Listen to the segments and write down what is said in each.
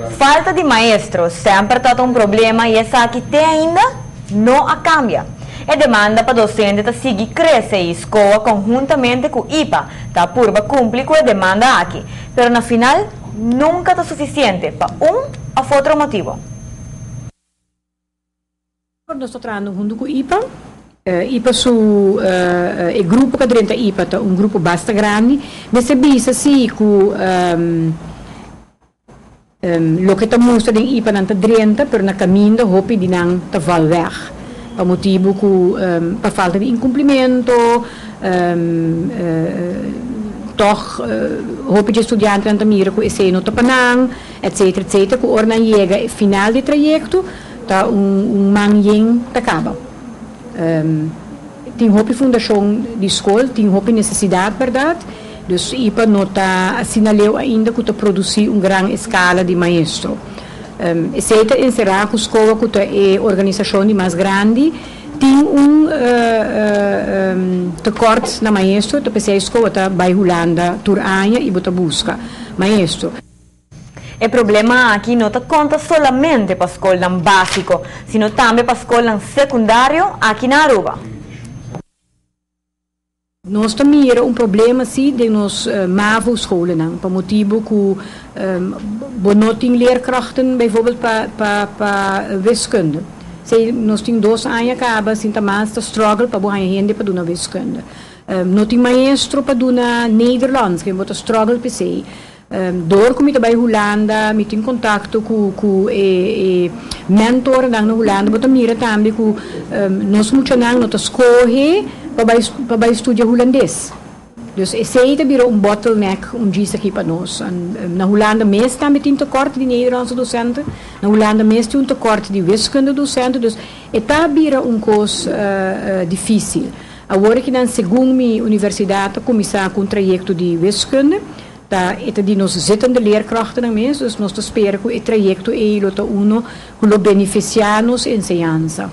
Falta de maestros sempre está um problema e essa aqui tem ainda não a cambia. A demanda para docente está seguir cresce e escola conjuntamente com o IPA está purba cumprir com a demanda aqui, mas no final nunca está suficiente para ou outro motivo. Nós estamos trabalhando junto com o IPA. IPA o grupo que dentro da IPA é um grupo bastante grande. Nesse bisa sim que o que estamos fazendo em IPA não está dentro, mas na caminho da roupa de não está valver. Por motivo que para falta de incumprimento, toch roupa de estudante não está mira com esse não está panang, etc, etc. Que orna chega final do trajeto, tá manhã tá acaba. Tem roupa fundação de escola, tem roupa necessidade, verdade? Dus IPA não está assinaleu ainda que está produzir uma grande escala de maestro. Aceita encerrar que a escola que é organização de mais grande tem tecorte na maestro, então a escola está vai Holanda, Turania e bota busca maestro. O problema aqui não está conta solamente para a escola básico, sino também para a escola secundário aqui na Aruba. Nós também era problema sim de nós mavo scholen não, por motivo que não tem leerkrachten bijvoorbeeld para wiskunde. Nós temos 2 anos acaba assim também está struggle para boa gente para dar wiskunde. Não tem maestro para dar Nederlands, que bota struggle para sei. Door kom ik bij Holanda, met in contact com mentor na Holanda, mas também também que nós muito não nós escolhe para estudar holandês. Dus esse aí também bottleneck disso aqui para nós. Na Holanda mesmo também tem tekort de Nederlandse docenten, na Holanda mesmo tem tekort de wiskunde docenten, dus também coisa difícil. Agora que na segunda universidade começar com trajeto de wiskunde. Die nós zittende leerkrachten na mesa, dus nós esperamos que o trajeto é uno que lo beneficia nos enseñanza.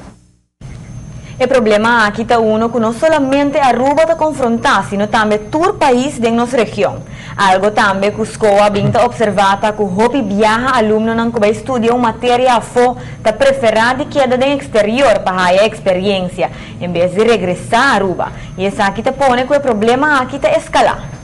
O problema aqui está uno que não somente a Aruba está confrontar, sino também todo o país de nossa região. Algo também que a escola está observada que o hobby viaja aluno não que vai estudar uma matéria a fora, está preferado que queda no exterior para a experiência, em vez de regressar a Aruba. E essa aqui está põe que o problema aqui está escalar.